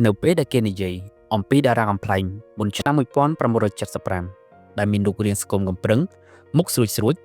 នៅពេលដែលគេនិយាយអំពីតារាកំ pl ែងមុនឆ្នាំ1975ដែលមានរូបរាងស្គមកំប្រឹងមុខស្រួច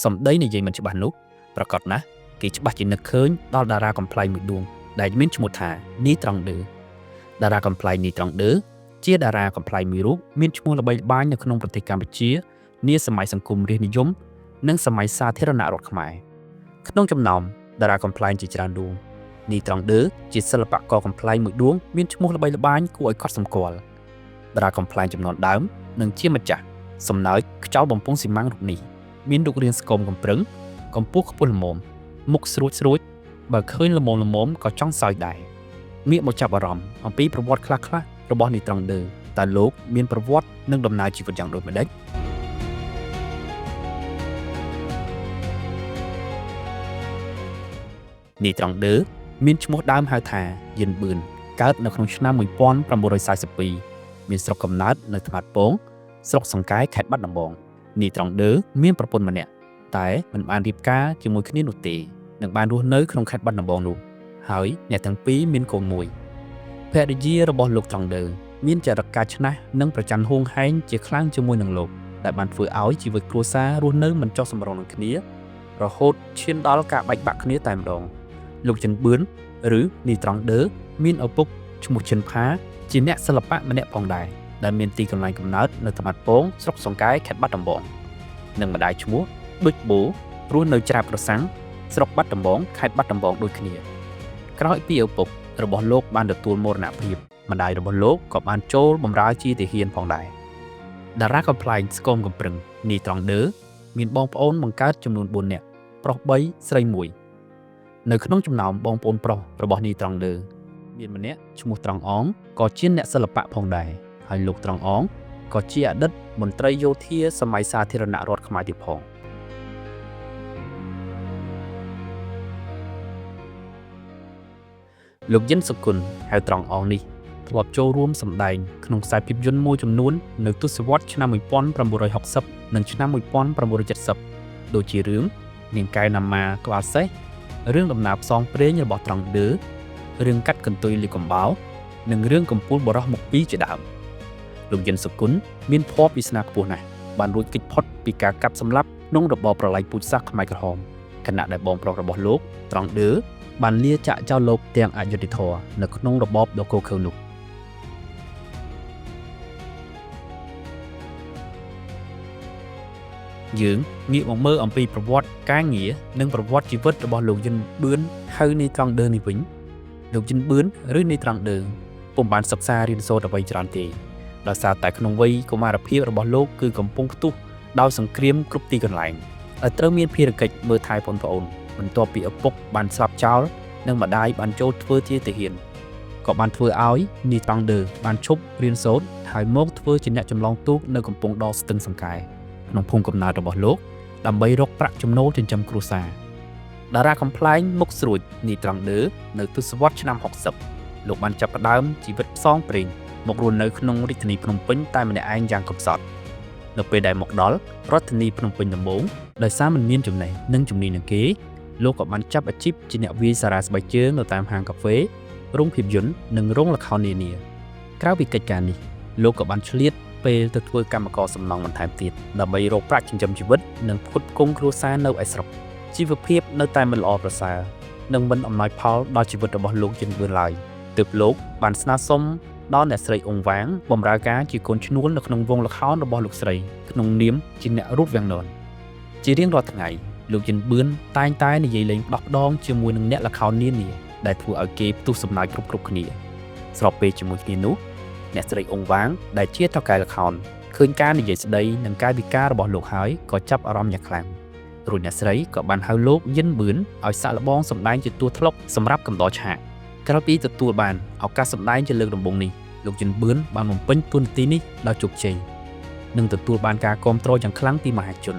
សំដីនិយាយមិនច្បាស់នោះប្រកាសណាស់គេច្បាស់ជានឹកឃើញដល់តារាកំ pl ែងមួយដួងដែលមានឈ្មោះថានីត្រង់ដឺតារាកំ pl ែងនីត្រង់ដឺជាតារាកំ pl ែងមួយរូបមានឈ្មោះល្បីល្បាញនៅក្នុងប្រទេសកម្ពុជានាសម័យសង្គមរាស្ត្រនិយមនិងសម័យសាធារណរដ្ឋខ្មែរក្នុងចំណោមតារាកំ pl ែងជាច្រើនដួងនីត្រង់ដឺជាសិល្បករកំ pl ែងមួយដួងមានឈ្មោះល្បីល្បាញគួរឲ្យកត់សម្គាល់តារាកំ pl ែងចំនួនដើមនិងជាម្ចាស់សំណើចខ្ចោលបំពង់ស៊ីម៉ាំងរូបនេះមានរូបរាងស្គមកំប្រឹងកម្ពស់ខ្ពស់ល្មមមុខស្រួចបើឃើញល្មមក៏ចង់សើចដែរងាកមកចាប់អារម្មណ៍អំពីប្រវត្តិខ្លះៗរបស់នីត្រង់ដឺតើលោកមានប្រវត្តិនិងដំណើរជីវិតយ៉ាងដូចម្តេចនីត្រង់ដឺមានឈ្មោះដើមហៅថាយិនប៊ឿនកើតនៅក្នុងឆ្នាំ1942មានស្រុកកំណើតនៅថ្មាតពងស្រុកសង្កែខេត្តបាត់ដំបងនីត្រង់ដឺមានប្រពន្ធម្នាក់តែមិនបានរៀបការជាមួយគ្នានោះទេនឹងបានរស់នៅក្នុងខេត្តបាត់ដំបងនោះហើយអ្នកទាំងពីរមានកូនមួយភរិយារបស់លោកត្រង់ដឺមានចរិតកាចឆ្នះនិងប្រច័ណ្ឌហួងហែងជាខ្លាំងជាមួយនឹងលោកដែលបានធ្វើឲ្យជីវិតគ្រួសាររស់នៅមិនចុះសម្រុងនឹងគ្នារហូតឈានដល់ការបែកបាក់គ្នាតែម្ដងលោកចិនបឿនឬនីត្រង់ដឺមានឪពុកឈ្មោះឈិនផាជាអ្នកសិល្បៈម្នាក់ផងដែរដែលមានទីកន្លែងកំណើតនៅថ្មាតពងស្រុកសង្កែខេត្តបាត់ដំបងនិងម្ដាយឈ្មោះដូចបូរស់នៅច្រាបប្រសាំងស្រុកបាត់ដំបងខេត្តបាត់ដំបងដូចគ្នាក្រោយពីឪពុករបស់លោកបានទទួលមរណភាពម្ដាយរបស់លោកក៏បានចូលបម្រើជាទាហានផងដែរតារាកំ pl ែងស្គមកំប្រឹងនីត្រង់ដឺមានបងប្អូនបង្កើតចំនួន4នាក់ប្រុស3ស្រី1នៅក្នុងចំណោមបងប្អូនប្រុសរបស់នីត្រង់ដឺមានម្នាក់ឈ្មោះត្រង់អងក៏ជាអ្នកសិល្បៈផងដែរហើយលោកត្រង់អងក៏ជាអតីតមន្ត្រីយោធាសម័យសាធារណរដ្ឋខ្មែរទៀតផងលោកយិនសុគន្ធហៅត្រង់អងនេះធ្លាប់ចូលរួមសម្ដែងក្នុងខ្សែភាពយន្តមួយចំនួននៅទសវត្សរ៍ឆ្នាំ1960និងឆ្នាំ1970ដូចជារឿងនាងកែវណាម៉ាក្បាលសេះរឿងដំណើរផ្សងព្រេងរបស់ត្រង់ដឺរឿងកាត់កន្ទុយលីកំបោរនិងរឿងកំពូលបរោះមុខពីរជាដើមលោកយិនសុគន្ធមានភ័ព្វវាសនាខ្ពស់ណាស់បានរួចគេចផុតពីការកាប់សម្លាប់ក្នុងរបបប្រល័យពូជសាសន៍ខ្មែរក្រហមខណៈដែលបងប្រុសរបស់លោកត្រង់ដឺបានលាចាកចោលលោកទាំងអយុត្តិធម៌នៅក្នុងរបបដ៏ឃោរឃៅនោះយើងងាកមកមើលអំពីប្រវត្តិការងារនិងប្រវត្តិជីវិតរបស់លោកយិនបឿនហៅនីត្រង់ដឺនេះវិញលោកយិនបឿនឬនីត្រង់ដឺពុំបានសិក្សារៀនសូត្រអ្វីច្រើនទេដោយសារតែក្នុងវ័យកុមារភាពរបស់លោកគឺកំពុងផ្ទុះដោយសង្គ្រាមគ្រប់ទីកន្លែងហើយត្រូវមានភារកិច្ចមើលថែបងប្អូនបន្ទាប់ពីឪពុកបានស្លាប់ចោលនិងម្ដាយបានចូលធ្វើជាទាហានក៏បានធ្វើឲ្យនីត្រង់ដឺបានឈប់រៀនសូត្រហើយមកធ្វើជាអ្នកចម្លងទូកនៅកំពង់ដស្ទឹងសង្កែក្នុងភូមិកំណើតរបស់លោកដើម្បីរកប្រាក់ចំណូលចិញ្ចឹមគ្រួសារតារាកំ pl ែងមុខស្រួចនីត្រង់ដឺនៅទសវត្សរ៍ឆ្នាំ60លោកបានចាប់ផ្ដើមជីវិតផ្សងព្រេងមករស់នៅក្នុងរាជធានីភ្នំពេញតែម្នាក់ឯងយ៉ាងកំសត់នៅពេលដែលមកដល់រដ្ឋធានីភ្នំពេញដំបូងដោយសារមិនមានចំណេះនិងជំនាញនឹងគេលោកក៏បានចាប់អាជីពជាអ្នកវាយសារ៉ាស្បែកជើងនៅតាមហាងកាហ្វេរោងភាពយន្តនិងរោងល្ខោននានាក្រៅពីកិច្ចការនេះលោកក៏បានឆ្លៀតពេលទៅធ្វើកម្មករសំណង់បន្ថែមទៀតដើម្បីរកប្រាក់ចិញ្ចឹមជីវិតនិងផ្គត់ផ្គង់គ្រួសារនៅឯស្រុកជីវភាពនៅតែមិនល្អប្រសើរនិងមិនអំណោយផលដល់ជីវិតរបស់លោកយិនបឿនឡើយទើបលោកបានស្នើសុំដល់អ្នកស្រីអ៊ុងវ៉ាងបម្រើការជាកូនឈ្នួលនៅក្នុងវង់ល្ខោនរបស់លោកស្រីក្នុងនាមជាអ្នករត់វាំងននជារៀងរាល់ថ្ងៃលោកយិនបឿនតែងតែនិយាយលេងផ្ដោះផ្ដងជាមួយនឹងអ្នកល្ខោននានាដែលធ្វើឲ្យគេផ្ទុះសំណើចគ្រប់គ្នាស្របពេលជាមួយគ្នានោះអ្នកស្រីអ៊ុងវ៉ាងដែលជាថៅកែល្ខោនឃើញការនិយាយស្ដីនិងកាយវិការរបស់លោកហើយក៏ចាប់អារម្មណ៍យ៉ាងខ្លាំងរួចអ្នកស្រីក៏បានហៅលោកយិនបឿនឲ្យសាក់លបងសម្ដែងជាតួត្លុកសម្រាប់កំដរឆាកក្រោយពីទទួលបានឱកាសសម្ដែងជាលើកដំបូងនេះលោកយិនបឿនបានបំពេញតួនាទីនេះដោយជោគជ័យនិងទទួលបានការគាំទ្រយ៉ាងខ្លាំងពីមហាជន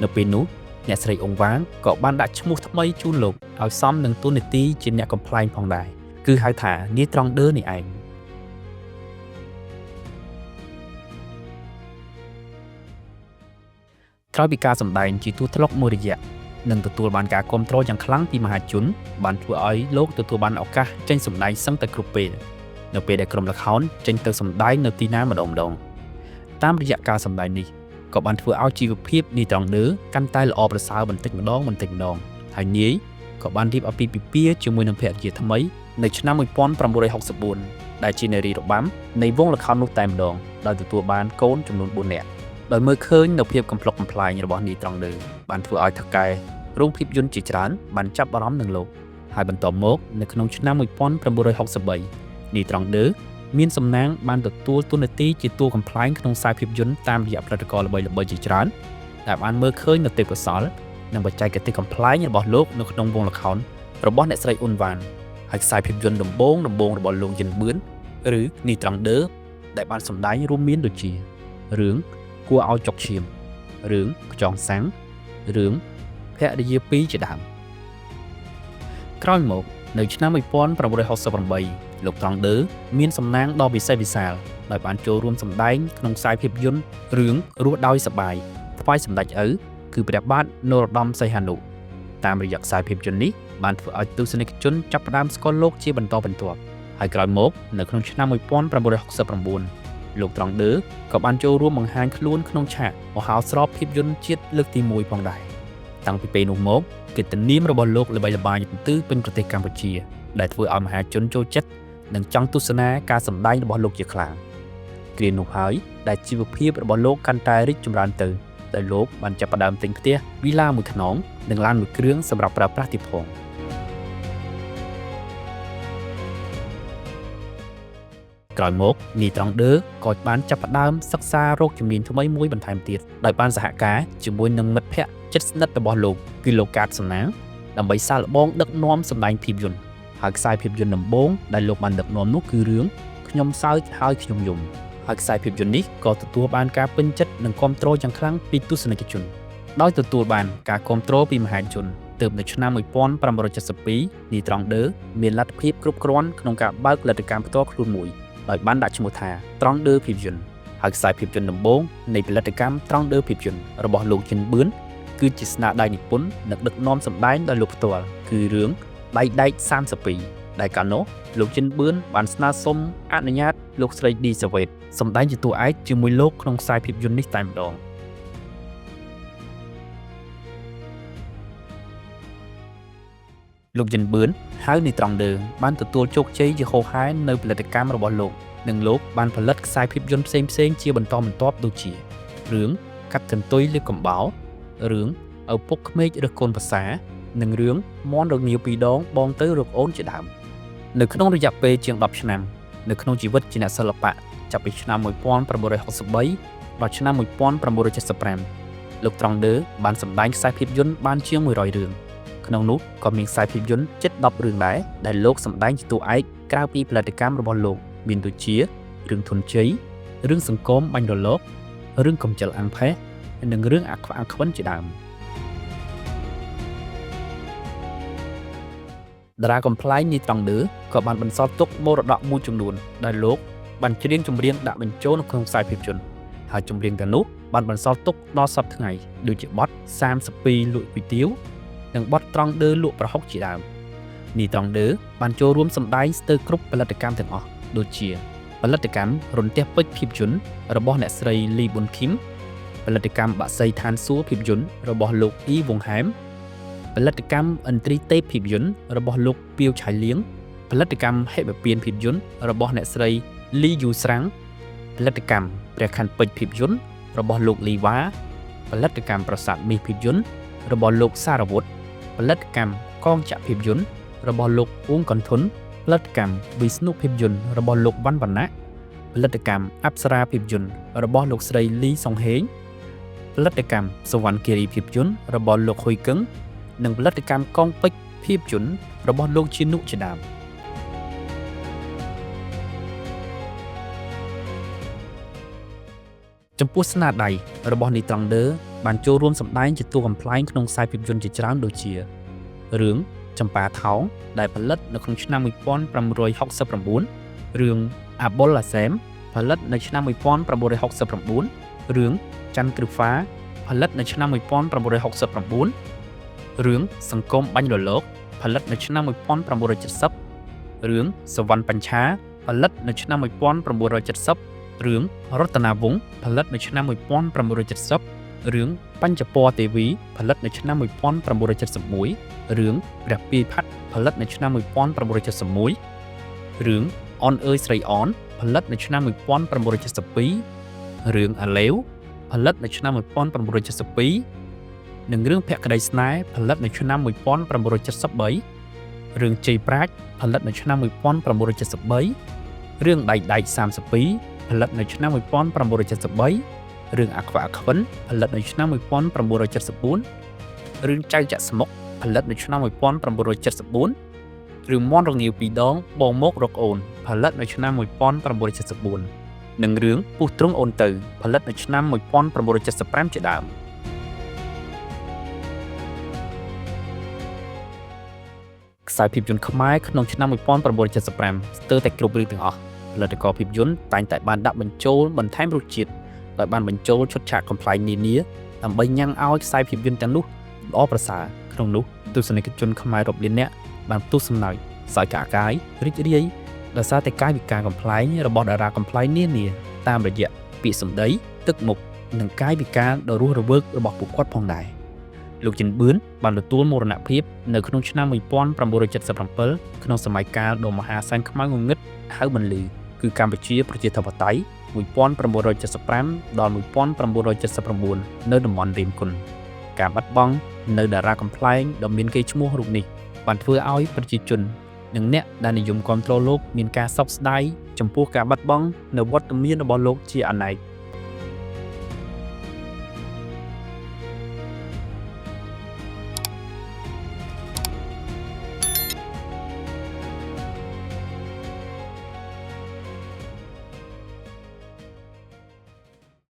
នៅពេលនោះអ្នកស្រីអ៊ុងវ៉ាងក៏បានដាក់ឈ្មោះថ្មីជូនលោកឲ្យសមនឹងតួនាទីជាអ្នកកំ pl ែងផងដែរគឺហៅថានីត្រង់ដឺនេះឯងក្រោយពីការសម្ដែងជាតួត្លុកមួយរយៈនិងទទួលបានការគាំទ្រយ៉ាងខ្លាំងពីមហាជនបានធ្វើឲ្យលោកទទួលបានឱកាសចេញសម្ដែងសឹងតែគ្រប់ពេល នៅពេលដែលក្រុមល្ខោនចេញទៅសម្ដែងនៅទីណាម្ដងតាមរយៈការសម្ដែងនេះក៏បានធ្វើឲ្យជីវភាពនីត្រង់ដឺកាន់តែល្អប្រសើរបន្តិចម្ដងហើយនាយក៏បានរៀបអាពាហ៍ពិពាហ៍ជាមួយនឹងភរិយាថ្មីនៅឆ្នាំ1964ដែលជានារីរបាំនៃវងល្ខោននោះតែម្ដងដោយទទួលបានកូនចំនួន4នាក់ដោយមើលឃើញនៅភាពកំប្លុកកំប្លែងរបស់នីត្រង់ដឺបានធ្វើឲ្យថកែរោងភាពយន្តជាច្រើនបានចាប់អារម្មណ៍នឹងលោកហើយបន្ទាប់មកនៅក្នុងឆ្នាំ1963នីត្រង់ដឺមានសំណាងបានទទួលតួនាទីជាតួកំប្លែងក្នុងខ្សែភាពយន្តតាមរយៈផលិតករល្បីៗជាច្រើនដែលបានមើលឃើញនៅទេពកោសល្យនិងបច្ចេកទេសកំប្លែងរបស់លោកនៅក្នុងវងល្ខោនរបស់អ្នកស្រីអ៊ុនវ៉ានហើយខ្សែភាពយន្តដំបូងរបស់លោកយិនប៊ឿនឬនីត្រង់ដឺដែលបានសម្ដែងរួមមានដូចជារឿងគួរឲ្យចុកឈាមរឿងខ្យងសាំងរឿងភរិយាពីរជាដើមក្រោយមកនៅឆ្នាំ1968លោកត្រង់ដឺមានសំណាងដ៏វិសេសវិសាលដោយបានចូលរួមសម្ដែងក្នុងខ្សែភាពយន្តរឿងរស់ដោយសប្បាយថ្វាយសម្ដេចឪគឺព្រះបាទនរោត្តមសីហនុតាមរយៈខ្សែភាពយន្តនេះបានធ្វើឲ្យទស្សនិកជនចាប់ផ្ដើមស្គាល់លោកជាបន្តបន្ទាប់ហើយក្រោយមកនៅក្នុងឆ្នាំ1969លោកត្រង់ដឺក៏បានចូលរួមបង្ហាញខ្លួនក្នុងឆាកមហោស្រពភាពយន្តជាតិលើកទី1ផងដែរតាំងពីពេលនោះមកកិត្តិនាមរបស់លោកល្បីល្បាញទៅពេញប្រទេសកម្ពុជាដែលធ្វើឲ្យមហាជនចូលចិត្តនិងចង់ទស្សនាការសម្ដែងរបស់លោកជាខ្លាំងគ្រានោះហើយដែលជីវភាពរបស់លោកកាន់តែរីកចម្រើនទៅដោយលោកបានចាប់ផ្ដើមទិញផ្ទះវីឡាមួយខ្នងនិងឡានមួយគ្រឿងសម្រាប់ប្រើប្រាស់ទៀតផងក្រោយមកនីត្រង់ដឺក៏បានចាប់ផ្ដើមសិក្សារោគជំនាញថ្មីមួយបន្ថែមទៀតដោយបានសហការជាមួយនឹងមិត្តភ័ក្តិជិតស្និទ្ធរបស់លោកគឺលោកកាតសំណាងដើម្បីសាកល្បងដឹកនាំសម្ដែងភាពយន្តហើយខ្សែភាពយន្តដំបូងដែលលោកបានដឹកនាំនោះគឺរឿងខ្ញុំសើចហើយខ្ញុំយំហើយខ្សែភាពយន្តនេះក៏ទទួលបានការពេញចិត្តនិងគាំទ្រយ៉ាងខ្លាំងពីទស្សនិកជនដោយទទួលបានការគាំទ្រពីមហាជនទើបនៅឆ្នាំ1972នីត្រង់ដឺមានលទ្ធភាពគ្រប់គ្រាន់ក្នុងការបើកផលិតកម្មផ្ទាល់ខ្លួនមួយដោយបានដាក់ឈ្មោះថាត្រង់ដឺភាពយន្តហើយខ្សែភាពយន្តដំបូងនៃផលិតកម្មត្រង់ដឺភាពយន្តរបស់លោកយិនប៊ឿនគឺជាស្នាដៃនិពន្ធនិងដឹកនាំសម្ដែងដោយលោកផ្ទាល់គឺរឿងដៃដែក32ដែលកាលនោះលោកយិនប៊ឿនបានស្នើសុំអនុញ្ញាតលោកស្រីឌីសាវ៉េតសម្ដែងជាតួឯកជាមួយលោកក្នុងខ្សែភាពយន្តនេះតែម្ដងលោកយិនប៊ឿនហៅនីត្រង់ដឺបានទទួលជោគជ័យជាហូរហែនៅផលិតកម្មរបស់លោកនិងលោកបានផលិតខ្សែភាពយន្តផ្សេងៗជាបន្តបន្ទាប់ដូចជារឿងកាត់កន្ទុយលើកំបោររឿងឪពុកក្មេករកកូនប្រសានិងរឿងមន់រងាវពីរដងបងទៅរកអូនជាដើមនៅក្នុងរយៈពេលជាង10ឆ្នាំនៅក្នុងជីវិតជាអ្នកសិល្បៈចាប់ពីឆ្នាំ1963ដល់ឆ្នាំ1975លោកត្រង់ដឺបានសម្ដែងខ្សែភាពយន្តបានជាង100រឿងក្នុងនោះក៏មានខ្សែភាពយន្តជិត10រឿងដែរដែលលោកសម្ដែងជាតួឯកក្រៅពីផលិតកម្មរបស់លោកមានដូចជារឿងធនជ័យរឿងសង្គមបាញ់រលករឿងកំចិលអាំងផេះនិងរឿងអាខ្វាក់អាខ្វិនជាដើមតារាកំប្លែងនីត្រង់ដឺក៏បានបន្សល់ទុកមរតកមួយចំនួនដែលលោកបានច្រៀងចម្រៀងដាក់បញ្ចូលនៅក្នុងខ្សែភាពយន្តហើយចម្រៀងទាំងនោះបានបន្សល់ទុកដល់សព្វថ្ងៃដូចជាបទ32លក់គុយទាវនិងបទត្រង់ដឺលក់ប្រហុកជាដើមនីត្រង់ដឺបានចូលរួមសម្ដែងស្ទើរគ្រប់ផលិតកម្មទាំងអស់ដូចជាផលិតកម្មរន្ទះពេជ្រភាពយន្តរបស់អ្នកស្រីលីប៊ុនឃីមផលិតកម្មបាក់សីឋានសួគ៌ភាពយន្តរបស់លោកអ៊ីវងហែមផលិតកម្មឥន្ទ្រីទេពភាពយន្តរបស់លោកពាវឆៃលៀងផលិតកម្មហេបពៀនភាពយន្តរបស់អ្នកស្រីលីយូស្រាំងផលិតកម្មព្រះខ័នពេជ្រភាពយន្តរបស់លោកលីវ៉ាផលិតកម្មប្រាសាទមាសភាពយន្តរបស់លោកសារវុធផលិតកម្មកងចាក់ភាពយន្តរបស់លោកអ៊ូងកុនធុនផលិតកម្មវិស្ណុភាពយន្តរបស់លោកវ៉ាន់វណ្ណៈផលិតកម្មអប្សរាភាពយន្តរបស់លោកស្រីលីសុងហេងផលិតកម្មសវណ្ណគិរីភាពយន្តរបស់លោកហ៊ុយកឹងនិងផលិតកម្មកងពេជ្រភាពយន្តរបស់លោកជានុជាដើមចំពោះស្នាដៃរបស់នីត្រង់ដឺបានចូលរួមសម្ដែងជាតួកំប្លែងក្នុងខ្សែភាពយន្តជាច្រើនដូចជារឿងចម្ប៉ាថោងដែលផលិតនៅក្នុងឆ្នាំ1969រឿងអាបុលអាសែមផលិតនៅឆ្នាំ1969រឿងច័ន្ទក្រឹហ្វាផលិតនៅឆ្នាំ1969រឿងសង្គមបាញ់រលកផលិតនៅឆ្នាំ1970រឿងសវណ្ណបញ្ឆា ផលិតនៅឆ្នាំ1970 រឿងរតនាវង្សផលិតនៅឆ្នាំ1970 រឿងបញ្ចពរទេវីផលិតនៅឆ្នាំ1971 រឿងព្រះពាយផាត់ផលិតនៅឆ្នាំ1971 រឿងអនអើយស្រីអនផលិតនៅឆ្នាំ1972 រឿងអាឡេវផលិតនៅឆ្នាំ1972 និងរឿងភក្តីស្នេហ៍ផលិតនៅឆ្នាំ1973 រឿងជ័យប្រាជ្ញផលិតនៅឆ្នាំ1973 រឿងដៃ32ផលិតនៅឆ្នាំ1973 រឿងអាខ្វាក់អាខ្វិនផលិតនៅឆ្នាំ1974 រឿងចៅចាក់ស្មុកផលិតនៅឆ្នាំ1974 រឿងមន់រងាវពីរដងបងមករកអូនផលិតនៅឆ្នាំ1974 និងរឿងពុះទ្រង់អូនទៅផលិតនៅឆ្នាំ1975ជាដើមខ្សែភាពយន្តខ្មែរក្នុងឆ្នាំ1975ស្ទើរតែគ្រប់រឿងទាំងអស់ផលិតករភាពយន្តតែងតែបានដាក់បញ្ចូលបន្ថែមរសជាតិដោយបានបញ្ចូលឈុតឆាកកំប្លែងនានាដើម្បីញ៉ាំងឲ្យខ្សែភាពយន្តទាំងនោះល្អប្រសើរក្នុងនោះទស្សនិកជនខ្មែររាប់លាននាក់បានទស្សនាសោយកាកាយរីករាយដោយសារតែកាយវិការកំប្លែងរបស់តារាកំប្លែងនានាតាមរយៈពាក្យសម្ដីទឹកមុខនិងកាយវិការដ៏រស់រវើករបស់ពួកគាត់ផងដែរលោកចិនបឿនបានទទួលមរណភាពនៅក្នុងឆ្នាំ1977ក្នុងសម័យកាលដ៏មហាសែនខ្មៅងងឹតហៅបន្លឺគឺកម្ពុជាប្រជាធិបតេយ្យ1975ដល់1979នៅតំបន់រៀមគុណការបាត់បង់នៅតារាកំប្លែងដ៏មានកេរ្តិ៍ឈ្មោះរូបនេះបានធ្វើឲ្យប្រជាជននិងអ្នកដែលនិយមគាំទ្រលោកមានការសោកស្ដាយចំពោះការបាត់បង់នៅវត្តមានរបស់លោកជាអនេក